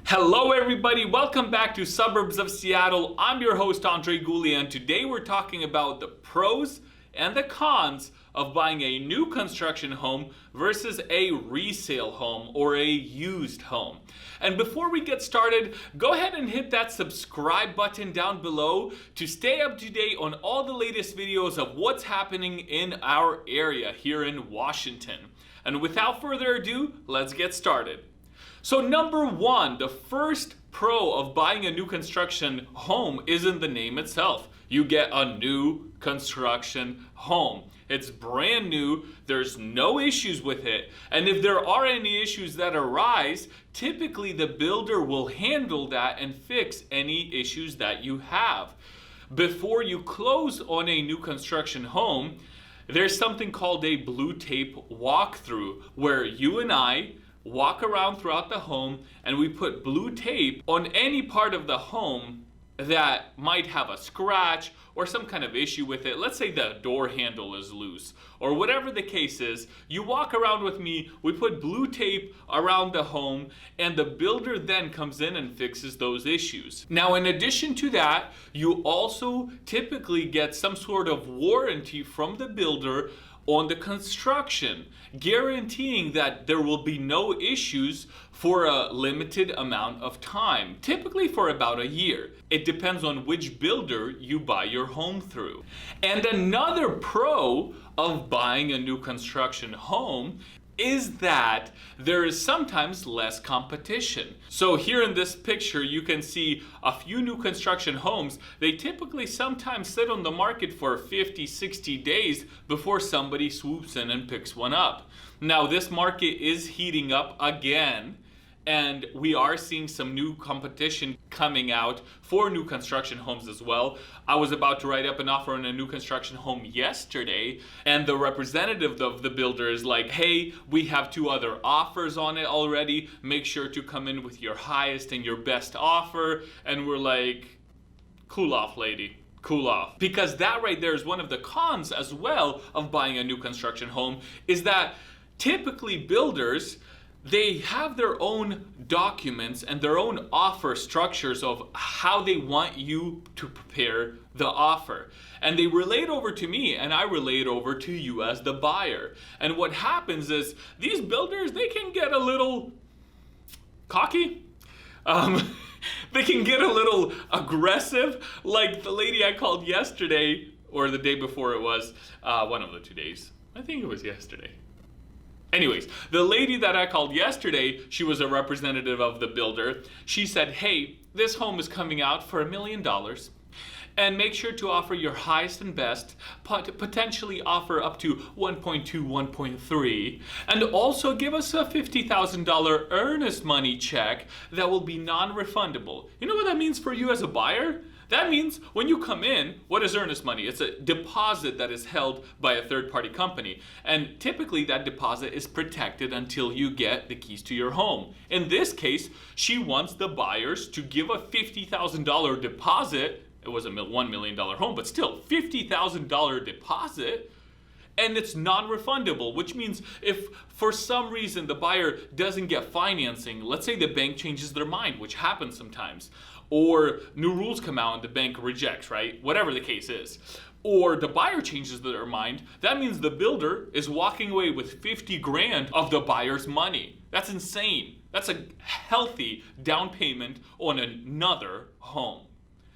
Hello everybody, welcome back to Suburbs of Seattle. I'm your host Andrey Gulyy, and today we're talking about the pros and the cons of buying a new construction home versus a resale home or a used home. And before we get started, go ahead and hit that subscribe button down below to stay up to date on all the latest videos of what's happening in our area here in Washington. And without further ado, let's get started. So number one, the first pro of buying a new construction home isn't the name itself. You get a new construction home. It's brand new, there's no issues with it, and if there are any issues that arise, typically the builder will handle that and fix any issues that you have. Before you close on a new construction home, there's something called a blue tape walkthrough, where you and I walk around throughout the home and we put blue tape on any part of the home that might have a scratch or some kind of issue with it. Let's say the door handle is loose or whatever the case is. You walk around with me, we put blue tape around the home, and the builder then comes in and fixes those issues. Now, in addition to that, you also typically get some sort of warranty from the builder on the construction, guaranteeing that there will be no issues for a limited amount of time, typically for about a year. It depends on which builder you buy your home through. And another pro of buying a new construction home is that there is sometimes less competition. So here in this picture, you can see a few new construction homes. They typically sometimes sit on the market for 50, 60 days before somebody swoops in and picks one up. Now, this market is heating up again, and we are seeing some new competition coming out for new construction homes as well. I was about to write up an offer on a new construction home yesterday, and the representative of the builder is like, hey, we have 2 other offers on it already. Make sure to come in with your highest and your best offer. And we're like, cool off, lady. Cool off. Because that right there is one of the cons as well of buying a new construction home, is that typically builders, they have their own documents and their own offer structures of how they want you to prepare the offer. And they relate over to me, and I relate over to you as the buyer. And what happens is these builders, they can get a little cocky. They can get a little aggressive, like the lady I called yesterday, or the day before it was, one of the 2 days. I think it was yesterday. Anyways, the lady that I called yesterday, she was a representative of the builder. She said, hey, this home is coming out for $1 million. And make sure to offer your highest and best, potentially offer up to 1.2, 1.3, and also give us a $50,000 earnest money check that will be non-refundable. You know what that means for you as a buyer? That means when you come in, what is earnest money? It's a deposit that is held by a third-party company. And typically that deposit is protected until you get the keys to your home. In this case, she wants the buyers to give a $50,000 deposit. It was a $1 million home, but still $50,000 deposit. And it's non-refundable, which means if for some reason the buyer doesn't get financing, let's say the bank changes their mind, which happens sometimes, or new rules come out and the bank rejects, right? Whatever the case is. Or the buyer changes their mind, that means the builder is walking away with 50 grand of the buyer's money. That's insane. That's a healthy down payment on another home.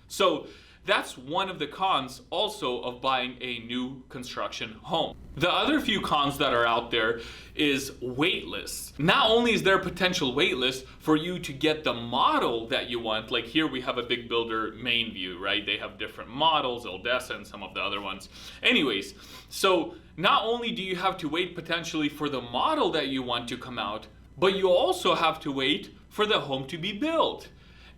So that's one of the cons also of buying a new construction home. The other few cons that are out there is wait lists. Not only is there a potential wait list for you to get the model that you want, like here we have a big builder, Mainview, right? They have different models, Odessa and some of the other ones. Anyways, so not only do you have to wait potentially for the model that you want to come out, but you also have to wait for the home to be built.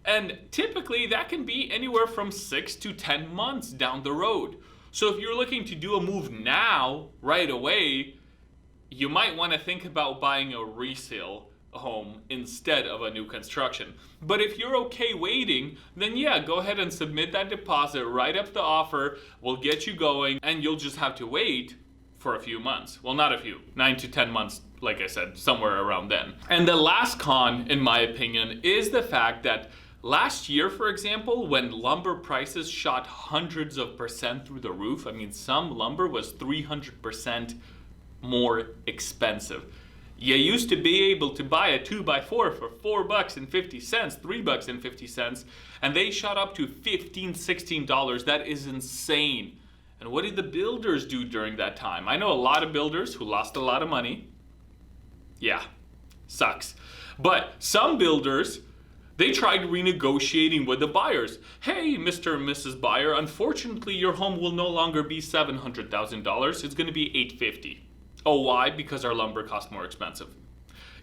And typically that can be anywhere from 6 to 10 months down the road. So if you're looking to do a move now, right away, you might want to think about buying a resale home instead of a new construction. But if you're okay waiting, then yeah, go ahead and submit that deposit, write up the offer, we'll get you going, and you'll just have to wait for a few months. Well, not a few, 9 to 10 months, like I said, somewhere around then. And the last con, in my opinion, is the fact that last year, for example, when lumber prices shot hundreds of percent through the roof, I mean, some lumber was 300% more expensive. You used to be able to buy a 2x4 for $4.50, $3.50, and they shot up to $15, $16. That is insane. And what did the builders do during that time? I know a lot of builders who lost a lot of money. Yeah, sucks. But some builders, they tried renegotiating with the buyers. Hey, Mr. and Mrs. Buyer, unfortunately your home will no longer be $700,000. It's going to be $850,000. Oh, why? Because our lumber costs more expensive.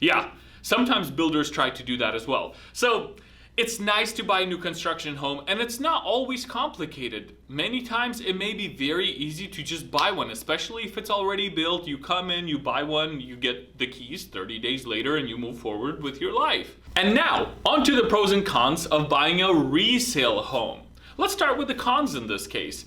Yeah, sometimes builders try to do that as well. So it's nice to buy a new construction home, and it's not always complicated. Many times it may be very easy to just buy one, especially if it's already built. You come in, you buy one, you get the keys 30 days later, and you move forward with your life. And now, on to the pros and cons of buying a resale home. Let's start with the cons in this case.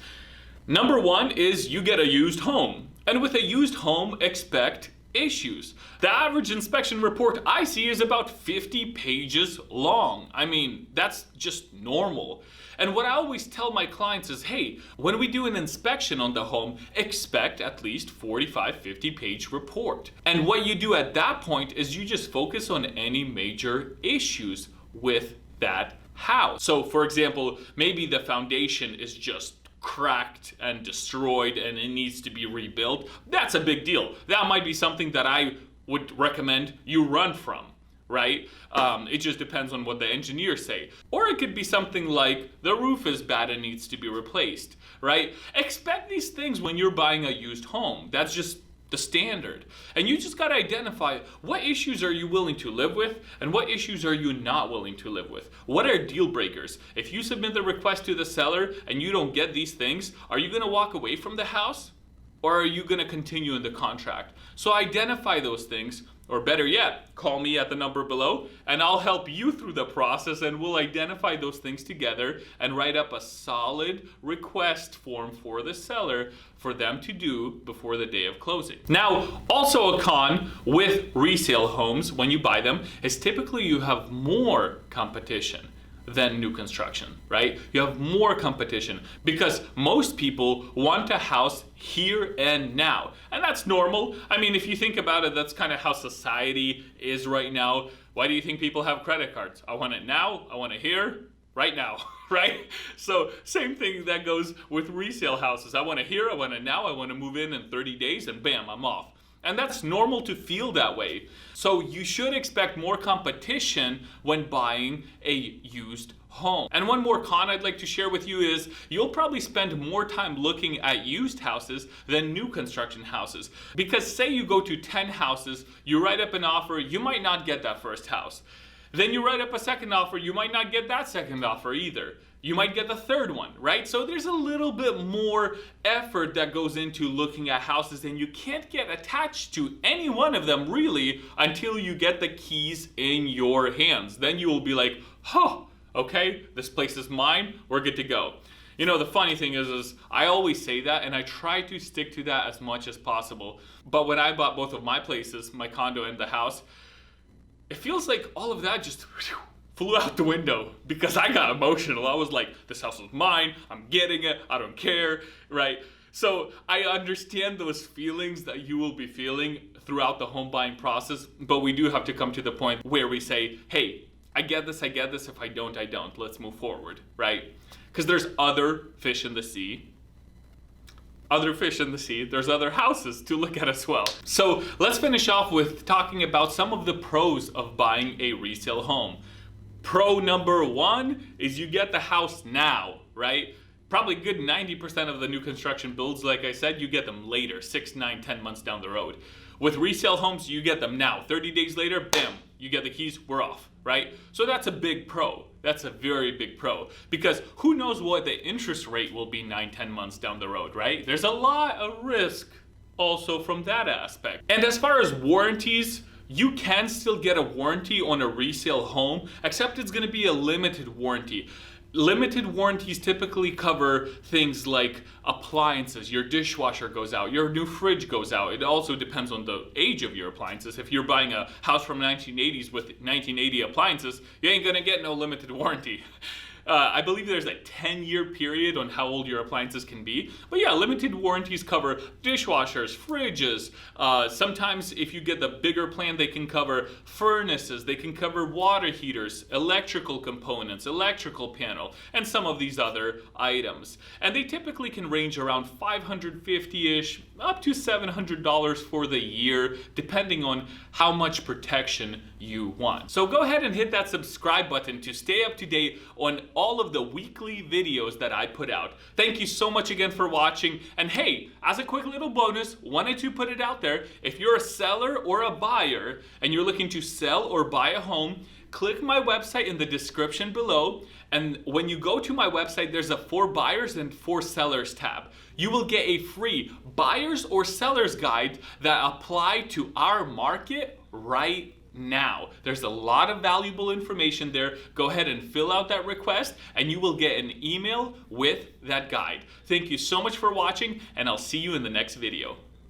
Number one is you get a used home. And with a used home, expect issues. The average inspection report I see is about 50 pages long. I mean, that's just normal. And what I always tell my clients is, hey, when we do an inspection on the home, expect at least 45, 50 page report. And what you do at that point is you just focus on any major issues with that house. So for example, maybe the foundation is just cracked and destroyed and it needs to be rebuilt. That's a big deal. That might be something that I would recommend you run from, right? It just depends on what the engineers say. Or it could be something like the roof is bad and needs to be replaced, right? Expect these things when you're buying a used home. That's just the standard. And you just got to identify what issues are you willing to live with and what issues are you not willing to live with. What are deal breakers? If you submit the request to the seller and you don't get these things, are you going to walk away from the house or are you going to continue in the contract? So identify those things, or better yet, call me at the number below and I'll help you through the process and we'll identify those things together and write up a solid request form for the seller for them to do before the day of closing. Now, also a con with resale homes when you buy them is typically you have more competition than new construction, right? You have more competition because most people want a house here and now. And that's normal. I mean, if you think about it, that's kind of how society is right now. Why do you think people have credit cards? I want it now, I want it here, right now, right? So same thing that goes with resale houses. I want it here, I want it now, I want to move in 30 days and bam, I'm off. And that's normal to feel that way. So you should expect more competition when buying a used home. And one more con I'd like to share with you is you'll probably spend more time looking at used houses than new construction houses. Because say you go to 10 houses, you write up an offer, you might not get that first house. Then you write up a second offer, you might not get that second offer either. You might get the third one, right? So there's a little bit more effort that goes into looking at houses and you can't get attached to any one of them really until you get the keys in your hands. Then you will be like, huh, okay, this place is mine, we're good to go. You know, the funny thing is I always say that and I try to stick to that as much as possible. But when I bought both of my places, my condo and the house, it feels like all of that just flew out the window because I got emotional. I was like, this house is mine, I'm getting it, I don't care, right? So I understand those feelings that you will be feeling throughout the home buying process, but we do have to come to the point where we say, hey, I get this, if I don't, I don't. Let's move forward, right? Because there's other fish in the sea. There's other houses to look at as well. So let's finish off with talking about some of the pros of buying a resale home. Pro number one is you get the house now, right? Probably good 90% of the new construction builds, like I said, you get them later, 6, 9, 10 months down the road. With resale homes, you get them now. 30 days later, bam, you get the keys, we're off, right? So that's a big pro. That's a very big pro because who knows what the interest rate will be 9, 10 months down the road, right? There's a lot of risk also from that aspect. And as far as warranties, you can still get a warranty on a resale home, except it's gonna be a limited warranty. Limited warranties typically cover things like appliances. Your dishwasher goes out, your new fridge goes out. It also depends on the age of your appliances. If you're buying a house from 1980s with 1980 appliances, you ain't gonna get no limited warranty. I believe there's a 10-year period on how old your appliances can be. But yeah, limited warranties cover dishwashers, fridges. Sometimes if you get the bigger plan, they can cover furnaces, they can cover water heaters, electrical components, electrical panel, and some of these other items. And they typically can range around $550-ish up to $700 for the year, depending on how much protection you want. So go ahead and hit that subscribe button to stay up to date on all of the weekly videos that I put out. Thank you so much again for watching. And hey, as a quick little bonus, wanted to put it out there, if you're a seller or a buyer and you're looking to sell or buy a home, click my website in the description below. And when you go to my website, there's a for buyers and for sellers tab. You will get a free buyers or sellers guide that apply to our market right now. There's a lot of valuable information there. Go ahead and fill out that request and you will get an email with that guide. Thank you so much for watching, and I'll see you in the next video.